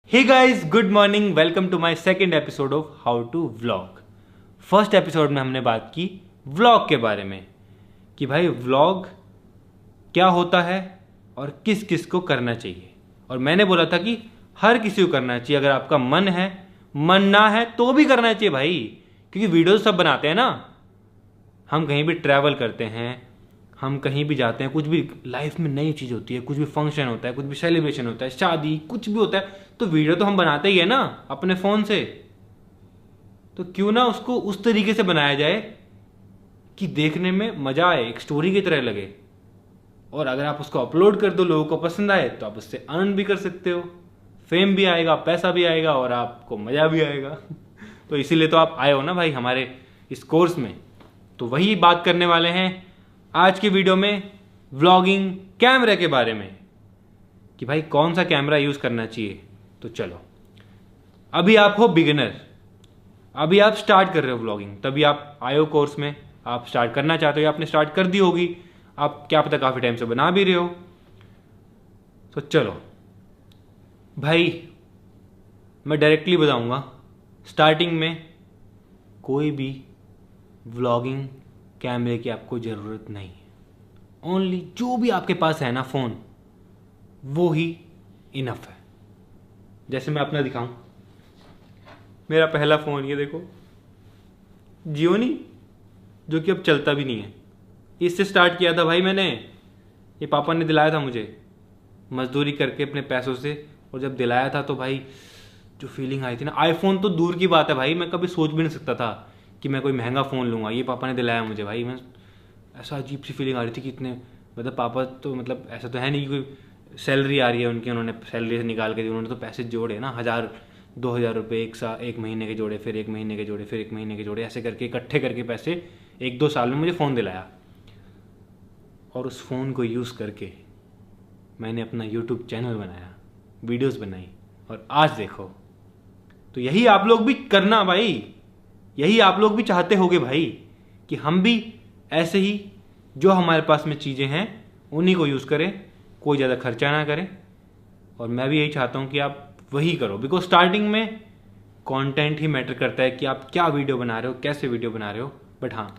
Hey guys, good morning. Welcome to my second episode of how to vlog. First episode में हमने बात की vlog के बारे में कि भाई व्लॉग क्या होता है और किस किस को करना चाहिए। और मैंने बोला था कि हर किसी को करना चाहिए, अगर आपका मन है, मन ना है तो भी करना चाहिए भाई, क्योंकि वीडियोस सब बनाते हैं ना। हम कहीं भी ट्रैवल करते हैं, हम कहीं भी जाते हैं, कुछ भी लाइफ में नई चीज़ होती है, कुछ भी फंक्शन होता है, कुछ भी सेलिब्रेशन होता है, शादी, कुछ भी होता है, तो वीडियो तो हम बनाते ही है ना अपने फ़ोन से। तो क्यों ना उसको उस तरीके से बनाया जाए कि देखने में मज़ा आए, एक स्टोरी की तरह लगे। और अगर आप उसको अपलोड कर दो, लोगों को पसंद आए, तो आप उससे अर्न भी कर सकते हो, फेम भी आएगा, पैसा भी आएगा और आपको मज़ा भी आएगा। तो इसीलिए तो आप आए हो ना भाई हमारे इस कोर्स में। तो वही बात करने वाले हैं आज की वीडियो में, व्लॉगिंग कैमरे के बारे में, कि भाई कौन सा कैमरा यूज़ करना चाहिए। तो चलो, अभी आप हो बिगिनर, अभी आप स्टार्ट कर रहे हो व्लॉगिंग, तभी आप आए हो कोर्स में, आप स्टार्ट करना चाहते हो या आपने स्टार्ट कर दी होगी, आप क्या पता काफ़ी टाइम से बना भी रहे हो। तो चलो भाई, मैं डायरेक्टली बताऊंगा, स्टार्टिंग में कोई भी व्लॉगिंग कैमरे की आपको ज़रूरत नहीं है। ओनली जो भी आपके पास है ना फ़ोन, वो ही इनफ है। जैसे मैं अपना दिखाऊं, मेरा पहला फ़ोन ये देखो, जियोनी, जो कि अब चलता भी नहीं है। इससे स्टार्ट किया था भाई मैंने, ये पापा ने दिलाया था मुझे मजदूरी करके अपने पैसों से। और जब दिलाया था तो भाई जो फीलिंग आई थी ना, आईफोन तो दूर की बात है भाई, मैं कभी सोच भी नहीं सकता था कि मैं कोई महंगा फ़ोन लूँगा। ये पापा ने दिलाया मुझे भाई, मैं ऐसा अजीब सी फीलिंग आ रही थी कि इतने, मतलब पापा तो, मतलब ऐसा तो है नहीं कि कोई सैलरी आ रही है उनकी, उन्होंने सैलरी से निकाल के दी, उन्होंने तो पैसे जोड़े ना, 1000-2000 रुपये एक महीने के जोड़े, फिर एक महीने के जोड़े, फिर एक महीने के जोड़े, ऐसे करके इकट्ठे करके पैसे 1-2 साल में मुझे फ़ोन दिलाया। और उस फ़ोन को यूज़ करके मैंने अपना यूट्यूब चैनल बनाया, वीडियोस बनाई, और आज देखो। तो यही आप लोग भी करना भाई, यही आप लोग भी चाहते होगे भाई, कि हम भी ऐसे ही जो हमारे पास में चीज़ें हैं उन्हीं को यूज़ करें, कोई ज़्यादा खर्चा ना करें। और मैं भी यही चाहता हूँ कि आप वही करो, बिकॉज स्टार्टिंग में कंटेंट ही मैटर करता है कि आप क्या वीडियो बना रहे हो, कैसे वीडियो बना रहे हो। बट हाँ,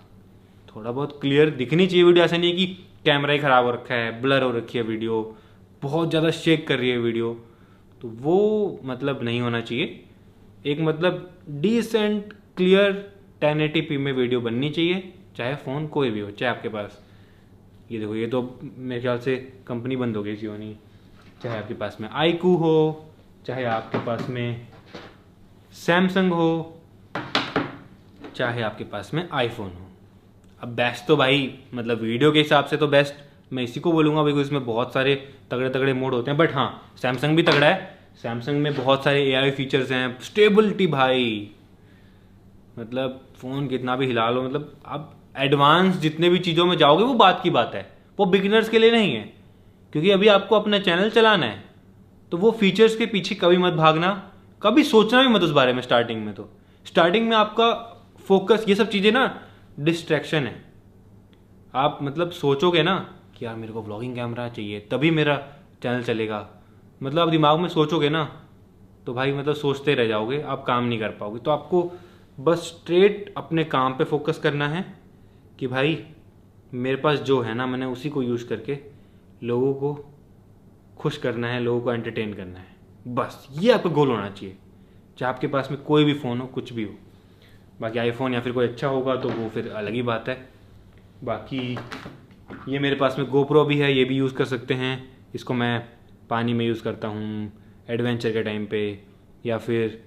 थोड़ा बहुत क्लियर दिखनी चाहिए वीडियो। ऐसा नहीं है कि कैमरा ही ख़राब हो रखा है, ब्लर हो रखी है वीडियो, बहुत ज़्यादा शेक कर रही है वीडियो, तो वो मतलब नहीं होना चाहिए। एक मतलब डिसेंट क्लियर 1080p में वीडियो बननी चाहिए, चाहे फ़ोन कोई भी हो, चाहे आपके पास, ये देखो, ये तो मेरे ख्याल से कंपनी बंद हो गई जियोनी, चाहे आपके पास में आईकू हो, चाहे आपके पास में सैमसंग हो, चाहे आपके पास में आईफोन हो। अब बेस्ट तो भाई, मतलब वीडियो के हिसाब से तो बेस्ट मैं इसी को बोलूँगा, बिकॉज इसमें बहुत सारे तगड़े तगड़े मोड होते हैं। बट हाँ, सैमसंग भी तगड़ा है, सैमसंग में बहुत सारे एआई फीचर्स हैं, स्टेबिलिटी भाई, मतलब फ़ोन कितना भी हिला लो, मतलब आप एडवांस जितने भी चीज़ों में जाओगे वो बात की बात है, वो बिगिनर्स के लिए नहीं है, क्योंकि अभी आपको अपना चैनल चलाना है। तो वो फीचर्स के पीछे कभी मत भागना, कभी सोचना भी मत उस बारे में स्टार्टिंग में। तो स्टार्टिंग में आपका फोकस, ये सब चीज़ें ना डिस्ट्रैक्शन है। आप मतलब सोचोगे ना कि यार मेरे को व्लॉगिंग कैमरा चाहिए तभी मेरा चैनल चलेगा, मतलब आप दिमाग में सोचोगे ना, तो भाई मतलब सोचते रह जाओगे, आप काम नहीं कर पाओगे। तो आपको बस स्ट्रेट अपने काम पे फोकस करना है कि भाई मेरे पास जो है ना, मैंने उसी को यूज़ करके लोगों को खुश करना है, लोगों को एंटरटेन करना है, बस ये आपका गोल होना चाहिए। चाहे आपके पास में कोई भी फ़ोन हो, कुछ भी हो। बाकी आईफोन या फिर कोई अच्छा होगा तो वो फिर अलग ही बात है। बाकी ये मेरे पास में गोप्रो भी है, ये भी यूज़ कर सकते हैं। इसको मैं पानी में यूज़ करता हूँ, एडवेंचर के टाइम पे, या फिर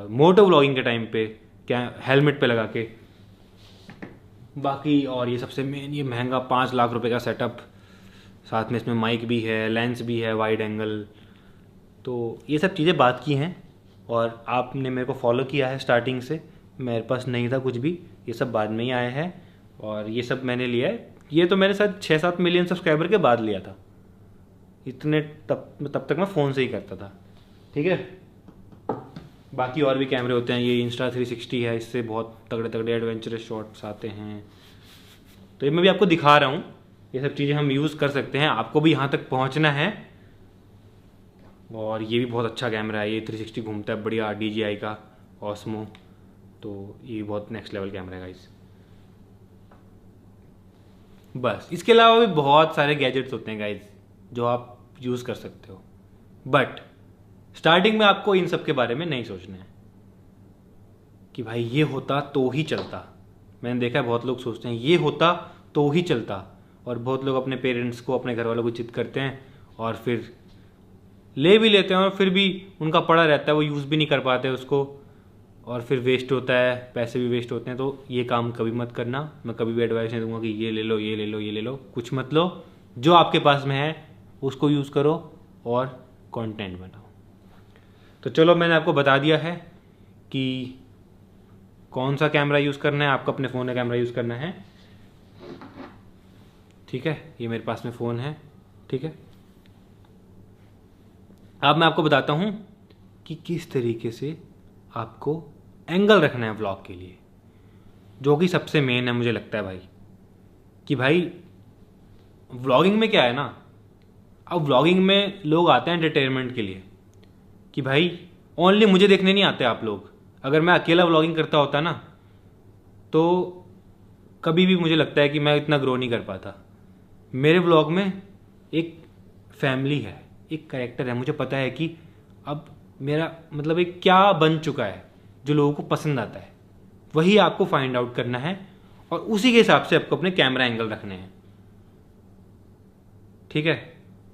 मोटो व्लॉगिंग के टाइम पे, क्या हेलमेट पे लगा के। बाकी और ये सबसे मेन, ये महंगा 5 लाख रुपए का सेटअप, साथ में इसमें माइक भी है, लेंस भी है, वाइड एंगल। तो ये सब चीज़ें बात की हैं, और आपने मेरे को फॉलो किया है स्टार्टिंग से। मेरे पास नहीं था कुछ भी, ये सब बाद में ही आया है, और ये सब मैंने लिया है। ये तो मेरे साथ 6-7 मिलियन सब्सक्राइबर के बाद लिया था, इतने तब तक मैं फ़ोन से ही करता था, ठीक है। बाकी और भी कैमरे होते हैं, ये Insta360 है, इससे बहुत तगड़े तगड़े एडवेंचरस शॉट्स आते हैं। तो ये मैं भी आपको दिखा रहा हूँ, ये सब चीज़ें हम यूज़ कर सकते हैं। आपको भी यहाँ तक पहुँचना है, और ये भी बहुत अच्छा कैमरा है, ये 360 घूमता है बढ़िया, DJI का ऑस्मो, तो ये बहुत नेक्स्ट लेवल कैमरा है गाइस। बस इसके अलावा भी बहुत सारे गैजेट्स होते हैं गाइस जो आप यूज़ कर सकते हो, बट स्टार्टिंग में आपको इन सब के बारे में नहीं सोचना है कि भाई ये होता तो ही चलता। मैंने देखा है बहुत लोग सोचते हैं ये होता तो ही चलता, और बहुत लोग अपने पेरेंट्स को, अपने घर वालों को जिद करते हैं और फिर ले भी लेते हैं और फिर भी उनका पड़ा रहता है, वो यूज़ भी नहीं कर पाते उसको, और फिर वेस्ट होता है, पैसे भी वेस्ट होते हैं। तो ये काम कभी मत करना। मैं कभी भी एडवाइस नहीं दूंगा कि ये ले लो, ये ले लो, ये ले लो, कुछ मत लो। जो आपके पास में है उसको यूज़ करो और कंटेंट बनाओ। तो चलो, मैंने आपको बता दिया है कि कौन सा कैमरा यूज़ करना है। आपको अपने फ़ोन का कैमरा यूज़ करना है, ठीक है। ये मेरे पास में फ़ोन है, ठीक है। अब मैं आपको बताता हूँ कि किस तरीके से आपको एंगल रखना है व्लॉग के लिए, जो कि सबसे मेन है मुझे लगता है भाई। कि भाई व्लॉगिंग में क्या है ना, अब व्लॉगिंग में लोग आते हैं एंटरटेनमेंट के लिए, कि भाई ओनली मुझे देखने नहीं आते आप लोग। अगर मैं अकेला व्लॉगिंग करता होता ना, तो कभी भी मुझे लगता है कि मैं इतना ग्रो नहीं कर पाता। मेरे व्लॉग में एक फैमिली है, एक कैरेक्टर है, मुझे पता है कि अब मेरा मतलब एक क्या बन चुका है जो लोगों को पसंद आता है, वही आपको फाइंड आउट करना है और उसी के हिसाब से आपको अपने कैमरा एंगल रखने हैं, ठीक है।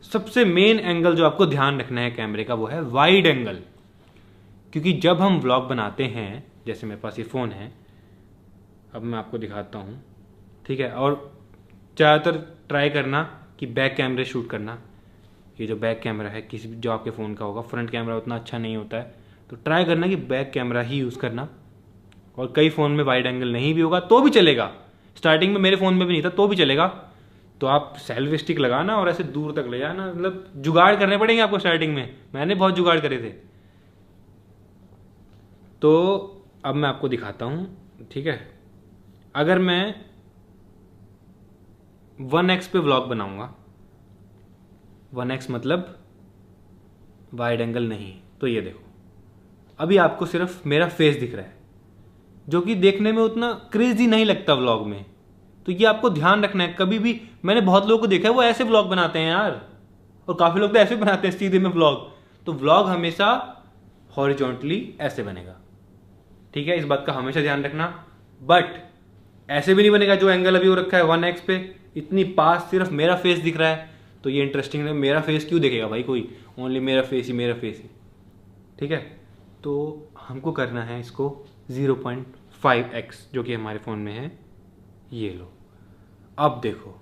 सबसे मेन एंगल जो आपको ध्यान रखना है कैमरे का, वो है वाइड एंगल। क्योंकि जब हम व्लॉग बनाते हैं, जैसे मेरे पास ये फ़ोन है, अब मैं आपको दिखाता हूँ, ठीक है। और ज़्यादातर ट्राई करना कि बैक कैमरे शूट करना। ये जो बैक कैमरा है किसी जो आपके फ़ोन का होगा, फ्रंट कैमरा उतना अच्छा नहीं होता है, तो ट्राई करना कि बैक कैमरा ही यूज़ करना। और कई फ़ोन में वाइड एंगल नहीं भी होगा तो भी चलेगा। स्टार्टिंग में मेरे फ़ोन में भी नहीं था तो भी चलेगा। तो आप सेल्फी स्टिक लगाना और ऐसे दूर तक ले जाना, मतलब जुगाड़ करने पड़ेंगे आपको स्टार्टिंग में। मैंने बहुत जुगाड़ करे थे। तो अब मैं आपको दिखाता हूँ, ठीक है। अगर मैं 1x पे व्लॉग बनाऊंगा, 1x मतलब वाइड एंगल नहीं, तो ये देखो, अभी आपको सिर्फ मेरा फेस दिख रहा है, जो कि देखने में उतना क्रेजी नहीं लगता व्लॉग में। तो ये आपको ध्यान रखना है। कभी भी मैंने बहुत लोगों को देखा है वो ऐसे व्लॉग बनाते हैं यार, और काफ़ी लोग तो ऐसे बनाते हैं सीधे में व्लॉग। तो व्लॉग हमेशा हॉरिजॉन्टली ऐसे बनेगा, ठीक है। इस बात का हमेशा ध्यान रखना। बट ऐसे भी नहीं बनेगा जो एंगल अभी वो रखा है 1x पे, इतनी पास सिर्फ मेरा फेस दिख रहा है, तो ये इंटरेस्टिंग है। मेरा फेस क्यों देखेगा भाई कोई, ओनली मेरा फेस ही, ठीक है। तो हमको करना है इसको 0.5x, जो कि हमारे फ़ोन में है, ये लो। अब देखो,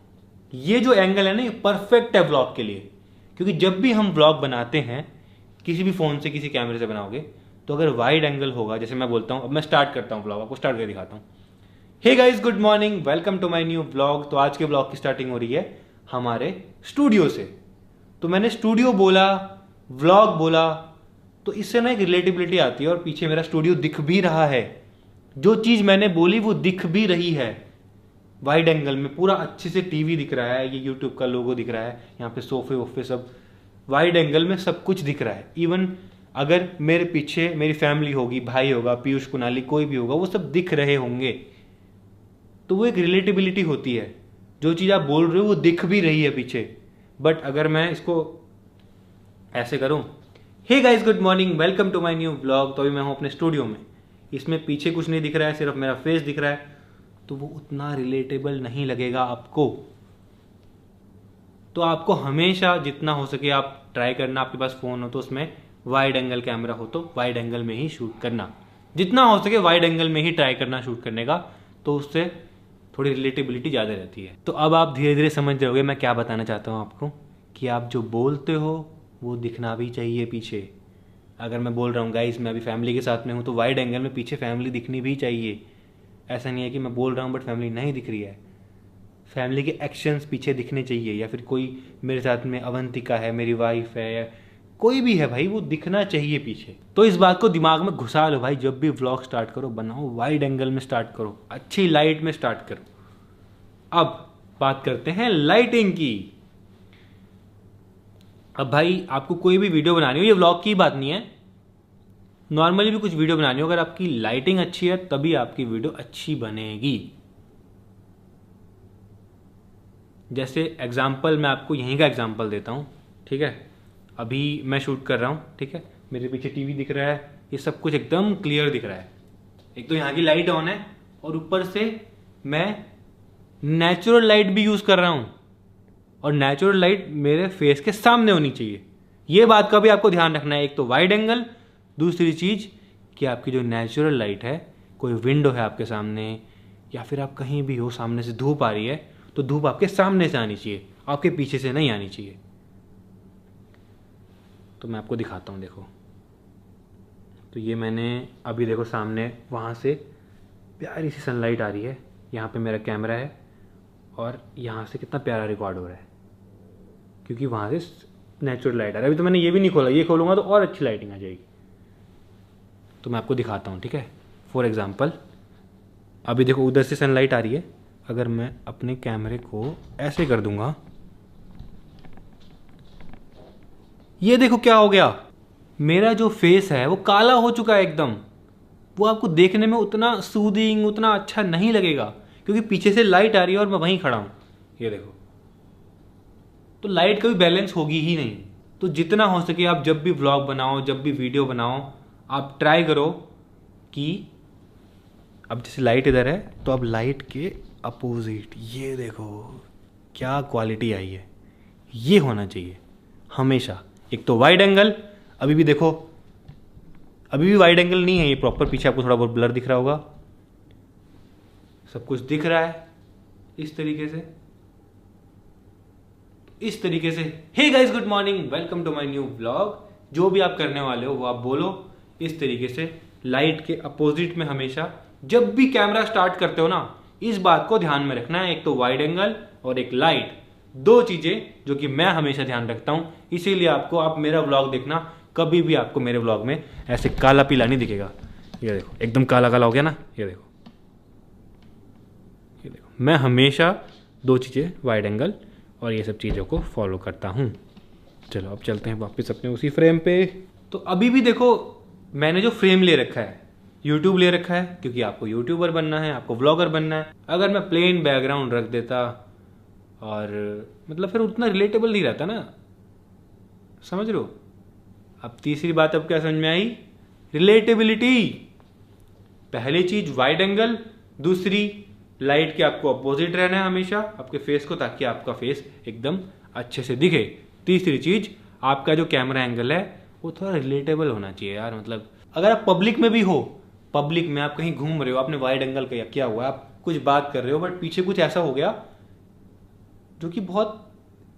ये जो एंगल है ना, ये परफेक्ट है व्लॉग के लिए। क्योंकि जब भी हम व्लॉग बनाते हैं, किसी भी फ़ोन से, किसी कैमरे से बनाओगे, तो अगर वाइड एंगल होगा, जैसे मैं बोलता हूँ, अब मैं स्टार्ट करता हूँ व्लॉग, आपको स्टार्ट करके दिखाता हूँ। Hey guys, good morning, welcome to my new vlog. तो आज के व्लॉग की स्टार्टिंग हो रही है हमारे स्टूडियो से। तो मैंने स्टूडियो बोला, व्लॉग बोला, तो इससे ना एक रिलेटिबिलिटी आती है, और पीछे मेरा स्टूडियो दिख भी रहा है। जो चीज़ मैंने बोली वो दिख भी रही है। वाइड एंगल में पूरा अच्छे से टीवी दिख रहा है, ये यूट्यूब का लोगो दिख रहा है, यहाँ पे सोफे वोफे सब वाइड एंगल में सब कुछ दिख रहा है। इवन अगर मेरे पीछे मेरी फैमिली होगी, भाई होगा, पीयूष, कुणाली, कोई भी होगा, वो सब दिख रहे होंगे। तो वो एक रिलेटिबिलिटी होती है, जो चीज़ आप बोल रहे हो वो दिख भी रही है पीछे। बट अगर मैं इसको ऐसे करूं, hey guys, good morning, welcome to my new vlog, तो अभी मैं हूं अपने स्टूडियो में, इसमें पीछे कुछ नहीं दिख रहा है, सिर्फ मेरा फेस दिख रहा है, तो वो उतना रिलेटेबल नहीं लगेगा आपको। तो आपको हमेशा जितना हो सके आप ट्राई करना, आपके पास फ़ोन हो तो उसमें वाइड एंगल कैमरा हो तो वाइड एंगल में ही शूट करना, जितना हो सके वाइड एंगल में ही ट्राई करना शूट करने का, तो उससे थोड़ी रिलेटेबिलिटी ज़्यादा रहती है। तो अब आप धीरे धीरे समझ जाओगे मैं क्या बताना चाहता हूँ आपको, कि आप जो बोलते हो वो दिखना भी चाहिए पीछे। अगर मैं बोल रहा हूँ गाइस मैं अभी फैमिली के साथ में हूँ, तो वाइड एंगल में पीछे फैमिली दिखनी भी चाहिए। ऐसा नहीं है कि मैं बोल रहा हूँ बट फैमिली नहीं दिख रही है। फैमिली के एक्शंस पीछे दिखने चाहिए, या फिर कोई मेरे साथ में अवंतिका है, मेरी वाइफ है, या कोई भी है भाई, वो दिखना चाहिए पीछे। तो इस बात को दिमाग में घुसा लो भाई, जब भी व्लॉग स्टार्ट करो, बनाओ वाइड एंगल में स्टार्ट करो, अच्छी लाइट में स्टार्ट करो। अब बात करते हैं लाइटिंग की। अब भाई आपको कोई भी वीडियो बनानी हो, ये व्लॉग की बात नहीं है, नॉर्मली भी कुछ वीडियो बनानी हो, अगर आपकी लाइटिंग अच्छी है तभी आपकी वीडियो अच्छी बनेगी। जैसे एग्जाम्पल मैं आपको यहीं का एग्जाम्पल देता हूँ, ठीक है। अभी मैं शूट कर रहा हूँ, ठीक है, मेरे पीछे टीवी दिख रहा है, ये सब कुछ एकदम क्लियर दिख रहा है। एक तो यहाँ की लाइट ऑन है और ऊपर से मैं नेचुरल लाइट भी यूज़ कर रहा हूँ, और नेचुरल लाइट मेरे फेस के सामने होनी चाहिए। ये बात का भी आपको ध्यान रखना है। एक तो वाइड एंगल, दूसरी चीज़ कि आपकी जो नेचुरल लाइट है, कोई विंडो है आपके सामने या फिर आप कहीं भी हो, सामने से धूप आ रही है तो धूप आपके सामने से आनी चाहिए, आपके पीछे से नहीं आनी चाहिए। तो मैं आपको दिखाता हूँ, देखो। तो ये मैंने अभी देखो सामने वहाँ से प्यारी सी सनलाइट आ रही है, यहाँ पे मेरा कैमरा है और यहाँ से कितना प्यारा रिकॉर्ड हो रहा है क्योंकि वहाँ से नेचुरल लाइट आ रहा है। अभी तो मैंने ये भी नहीं खोला, ये खोलूँगा तो और अच्छी लाइटिंग आ जाएगी। तो मैं आपको दिखाता हूँ, ठीक है। फॉर एग्ज़ाम्पल अभी देखो उधर से सनलाइट आ रही है, अगर मैं अपने कैमरे को ऐसे कर दूंगा, ये देखो क्या हो गया, मेरा जो फेस है वो काला हो चुका है एकदम। वो आपको देखने में उतना सूदिंग, उतना अच्छा नहीं लगेगा क्योंकि पीछे से लाइट आ रही है और मैं वहीं खड़ा हूँ, ये देखो। तो लाइट कभी बैलेंस होगी ही नहीं। तो जितना हो सके आप जब भी व्लॉग बनाओ, जब भी वीडियो बनाओ, आप ट्राई करो कि अब जैसे लाइट इधर है तो अब लाइट के अपोजिट, ये देखो क्या क्वालिटी आई है, ये होना चाहिए हमेशा। एक तो वाइड एंगल, अभी भी देखो, अभी भी वाइड एंगल नहीं है ये प्रॉपर, पीछे आपको थोड़ा बहुत ब्लर दिख रहा होगा, सब कुछ दिख रहा है इस तरीके से, इस तरीके से। Hey guys, good morning, welcome to my new vlog. जो भी आप करने वाले हो वो आप बोलो इस तरीके से, लाइट के अपोजिट में हमेशा। जब भी कैमरा स्टार्ट करते हो ना, इस बात को ध्यान में रखना है, एक तो वाइड एंगल और एक लाइट, दो चीजें जो कि मैं हमेशा ध्यान रखता हूं। इसीलिए आपको, आप मेरा व्लॉग देखना, कभी भी आपको मेरे व्लॉग में ऐसे काला पीला नहीं दिखेगा। ये देखो एकदम काला काला हो गया ना, ये देखो, ये देखो। मैं हमेशा दो चीजें, वाइड एंगल और ये सब चीज़ों को फॉलो करता हूँ। चलो अब चलते हैं वापस अपने उसी फ्रेम पे। तो अभी भी देखो मैंने जो फ्रेम ले रखा है, यूट्यूब ले रखा है क्योंकि आपको यूट्यूबर बनना है, आपको व्लॉगर बनना है। अगर मैं प्लेन बैकग्राउंड रख देता और मतलब फिर उतना रिलेटेबल नहीं रहता ना, समझ रहे हो। अब तीसरी बात अब क्या समझ में आई, रिलेटेबिलिटी। पहली चीज वाइड एंगल, दूसरी लाइट के आपको अपोजिट रहना है हमेशा आपके फेस को, ताकि आपका फेस एकदम अच्छे से दिखे। तीसरी चीज, आपका जो कैमरा एंगल है वो थोड़ा रिलेटेबल होना चाहिए यार। मतलब अगर आप पब्लिक में भी हो, पब्लिक में आप कहीं घूम रहे हो, आपने वाइड एंगल किया हुआ, आप कुछ बात कर रहे हो बट पीछे कुछ ऐसा हो गया जो कि बहुत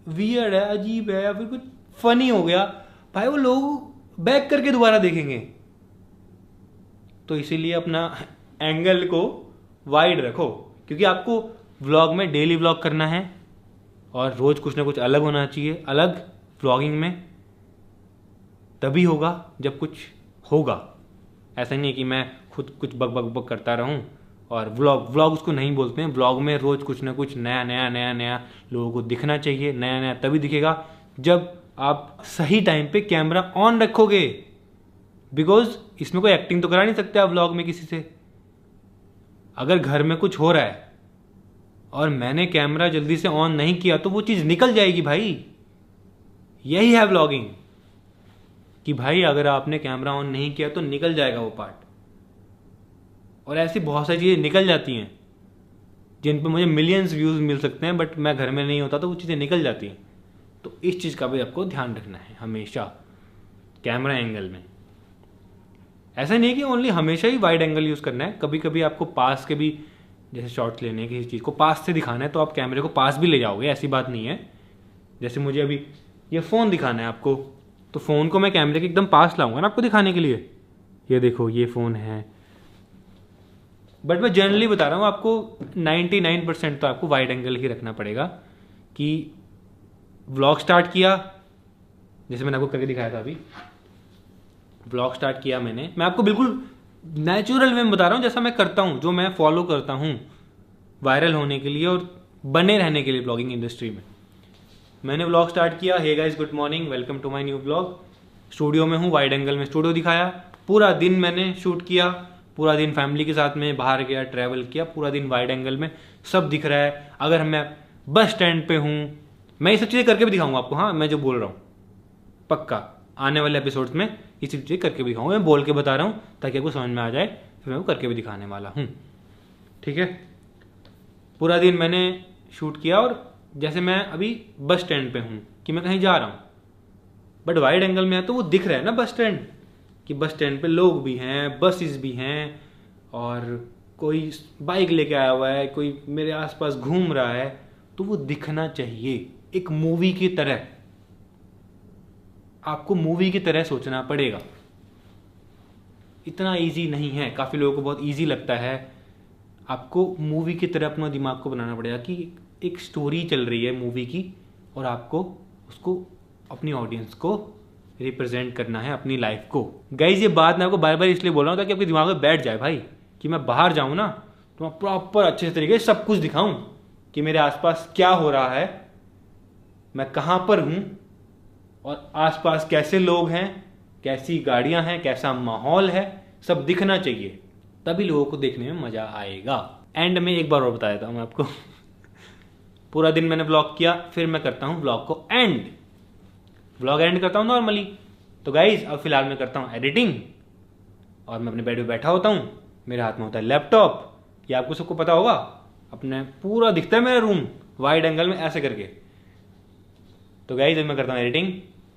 वियर्ड है, अजीब है, या फिर कुछ फनी हो गया, भाई वो लोग बैक करके दोबारा देखेंगे। तो इसीलिए अपना एंगल को वाइड रखो, क्योंकि आपको व्लॉग में डेली व्लॉग करना है और रोज कुछ ना कुछ अलग होना चाहिए। अलग व्लॉगिंग में तभी होगा जब कुछ होगा। ऐसा नहीं है कि मैं खुद कुछ बक बक बक करता रहूं और व्लॉग उसको नहीं बोलते हैं। व्लॉग में रोज कुछ ना कुछ नया नया नया नया लोगों को दिखना चाहिए। नया नया तभी दिखेगा जब आप सही टाइम पे कैमरा ऑन रखोगे, बिकॉज इसमें कोई एक्टिंग तो करा नहीं सकते आप व्लॉग में किसी से। अगर घर में कुछ हो रहा है और मैंने कैमरा जल्दी से ऑन नहीं किया तो वो चीज निकल जाएगी भाई। यही है व्लॉगिंग कि भाई अगर आपने कैमरा ऑन नहीं किया तो निकल जाएगा वो पार्ट। और ऐसी बहुत सारी चीजें निकल जाती हैं जिन पर मुझे मिलियंस व्यूज मिल सकते हैं, बट मैं घर में नहीं होता तो वो चीजें निकल जाती हैं। तो इस चीज का भी आपको ध्यान रखना है हमेशा कैमरा एंगल में। ऐसा नहीं है कि ओनली हमेशा ही वाइड एंगल यूज करना है। कभी कभी आपको पास के भी, जैसे शॉट्स लेने हैं, किसी चीज को पास से दिखाना है तो आप कैमरे को पास भी ले जाओगे, ऐसी बात नहीं है। जैसे मुझे अभी ये फोन दिखाना है आपको, तो फोन को मैं कैमरे के एकदम पास लाऊंगा ना आपको दिखाने के लिए। ये देखो ये फोन है, बट मैं जनरली बता रहा हूँ आपको 99% तो आपको वाइड एंगल ही रखना पड़ेगा। कि व्लॉग स्टार्ट किया, जैसे मैंने आपको करके दिखाया था, अभी व्लॉग स्टार्ट किया मैंने, मैं आपको बिल्कुल नेचुरल वे में बता रहा हूँ जैसा मैं करता हूँ, जो मैं फॉलो करता हूँ वायरल होने के लिए और बने रहने के लिए ब्लॉगिंग इंडस्ट्री में। मैंने व्लॉग स्टार्ट किया। Hey guys, good morning, welcome to my new vlog. Studio में हूँ, वाइड एंगल में स्टूडियो दिखाया। पूरा दिन मैंने शूट किया, पूरा दिन फैमिली के साथ में बाहर गया, ट्रैवल किया, पूरा दिन वाइड एंगल में सब दिख रहा है। अगर मैं बस स्टैंड पे हूँ, मैं ये सब चीज़ें करके भी दिखाऊंगा आपको। हाँ, मैं जो बोल रहा हूँ पक्का आने वाले एपिसोड्स में ये सब चीज़ें करके भी दिखाऊंगा। मैं बोल के बता रहा हूँ ताकि आपको समझ में आ जाए, फिर मैं वो करके भी दिखाने वाला हूँ। ठीक है, पूरा दिन मैंने शूट किया और जैसे मैं अभी बस स्टैंड पे हूँ कि मैं कहीं जा रहा हूँ, बट वाइड एंगल में है तो वो दिख रहा है ना बस स्टैंड, कि बस स्टैंड पे लोग भी हैं, बसेस भी हैं, और कोई बाइक लेके आया हुआ है, कोई मेरे आसपास घूम रहा है, तो वो दिखना चाहिए एक मूवी की तरह। आपको मूवी की तरह सोचना पड़ेगा। इतना इजी नहीं है, काफ़ी लोगों को बहुत इजी लगता है। आपको मूवी की तरह अपना दिमाग को बनाना पड़ेगा कि एक स्टोरी चल रही है मूवी की, और आपको उसको अपनी ऑडियंस को रिप्रेजेंट करना है, अपनी लाइफ को। गाइज, ये बात मैं आपको बार बार इसलिए बोल रहा हूँ ताकि आपके दिमाग में बैठ जाए भाई, कि मैं बाहर जाऊँ ना तो मैं प्रॉपर अच्छे तरीके से सब कुछ दिखाऊं कि मेरे आसपास क्या हो रहा है, मैं कहाँ पर हूँ, और आसपास कैसे लोग हैं, कैसी गाड़ियाँ हैं, कैसा माहौल है, सब दिखना चाहिए। तभी लोगों को देखने में मज़ा आएगा। एंड में एक बार और बता देता हूँ मैं आपको पूरा दिन मैंने व्लॉग किया, फिर मैं करता हूँ व्लॉग को एंड। व्लॉग एंड करता हूँ नॉर्मली। तो गाइज, अब फिलहाल मैं करता हूँ एडिटिंग, और मैं अपने बेड पे बैठा होता हूँ, मेरे हाथ में होता है लैपटॉप। ये आपको सबको पता होगा, अपने पूरा दिखता है मेरा रूम वाइड एंगल में ऐसे करके। तो गाइज, मैं करता हूँ एडिटिंग।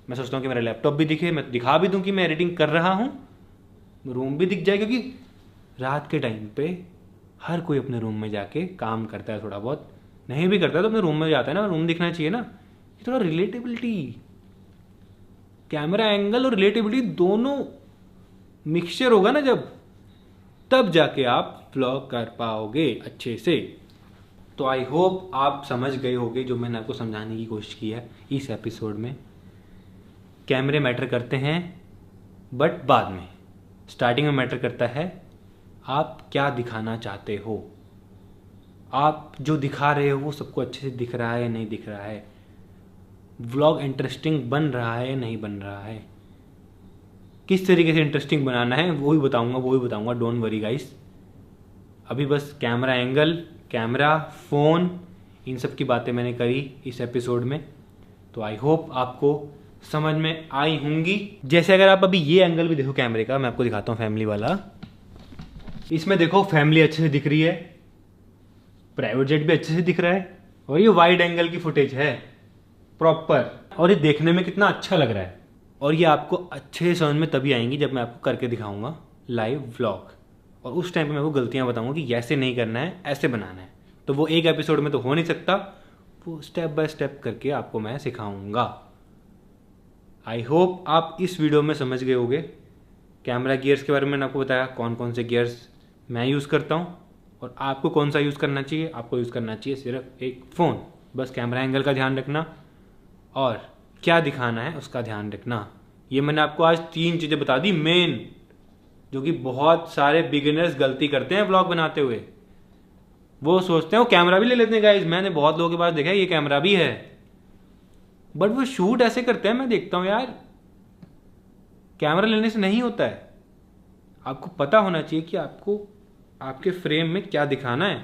मैं सोचता हूँ कि मेरा लैपटॉप भी दिखे, मैं दिखा भी दूँ कि मैं एडिटिंग कर रहा हूँ, रूम भी दिख जाए, क्योंकि रात के टाइम पे हर कोई अपने रूम में जाके काम करता है। थोड़ा बहुत नहीं भी करता है तो अपने रूम में जाता है ना, रूम दिखना चाहिए ना। ये थोड़ा रिलेटेबिलिटी, कैमरा एंगल और रिलेटेबिलिटी दोनों मिक्सचर होगा ना जब, तब जाके आप व्लॉग कर पाओगे अच्छे से। तो आई होप आप समझ गए होगे जो मैंने आपको समझाने की कोशिश की है इस एपिसोड में। कैमरे मैटर करते हैं, बट बाद में। स्टार्टिंग में मैटर करता है आप क्या दिखाना चाहते हो, आप जो दिखा रहे हो वो सबको अच्छे से दिख रहा है या नहीं दिख रहा है, व्लॉग इंटरेस्टिंग बन रहा है या नहीं बन रहा है, किस तरीके से इंटरेस्टिंग बनाना है वो भी बताऊंगा। Don't worry guys. अभी बस कैमरा एंगल, कैमरा, फ़ोन, इन सब की बातें मैंने करी इस एपिसोड में। तो आई होप आपको समझ में आई होंगी। जैसे अगर आप अभी ये एंगल भी देखो कैमरे का, मैं आपको दिखाता हूँ फैमिली वाला। इसमें देखो फैमिली अच्छे से दिख रही है, प्राइवेट जेट भी अच्छे से दिख रहा है, और ये वाइड एंगल की फुटेज है प्रॉपर, और ये देखने में कितना अच्छा लग रहा है। और ये आपको अच्छे से समझ में तभी आएंगी जब मैं आपको करके दिखाऊंगा लाइव व्लॉग, और उस टाइम पे मैं आपको गलतियां बताऊंगा कि ऐसे नहीं करना है, ऐसे बनाना है। तो वो एक एपिसोड में तो हो नहीं सकता, वो स्टेप बाय स्टेप करके आपको मैं सिखाऊंगा। आई होप आप इस वीडियो में समझ गए होगे। कैमरा गियर्स के बारे में मैंने आपको बताया, कौन कौन से गियर्स मैं यूज़ करता हूँ, और आपको कौन सा यूज़ करना चाहिए। आपको यूज़ करना चाहिए सिर्फ एक फ़ोन, बस कैमरा एंगल का ध्यान रखना और क्या दिखाना है उसका ध्यान रखना। ये मैंने आपको आज 3 चीज़ें बता दी मेन, जो कि बहुत सारे बिगिनर्स गलती करते हैं व्लॉग बनाते हुए। वो सोचते हैं वो कैमरा भी ले लेते हैं गाइस, मैंने बहुत लोगों के पास देखा है ये कैमरा भी है, बट वो शूट ऐसे करते हैं, मैं देखता हूँ यार कैमरा लेने से नहीं होता है। आपको पता होना चाहिए कि आपको आपके फ्रेम में क्या दिखाना है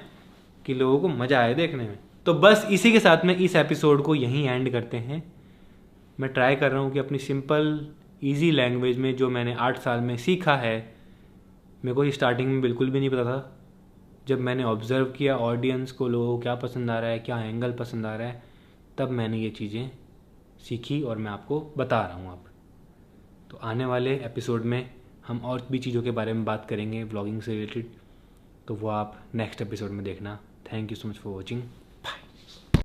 कि लोगों को मज़ा आए देखने में। तो बस इसी के साथ में इस एपिसोड को यहीं एंड करते हैं। मैं ट्राई कर रहा हूँ कि अपनी सिंपल इजी लैंग्वेज में जो मैंने 8 साल में सीखा है, मेरे को स्टार्टिंग में बिल्कुल भी नहीं पता था। जब मैंने ऑब्ज़र्व किया ऑडियंस को, लोगों को क्या पसंद आ रहा है, क्या एंगल पसंद आ रहा है, तब मैंने ये चीज़ें सीखी और मैं आपको बता रहा हूँ अब। तो आने वाले एपिसोड में हम और भी चीज़ों के बारे में बात करेंगे व्लॉगिंग से रिलेटेड, तो वो आप नेक्स्ट एपिसोड में देखना। Thank you so much for watching.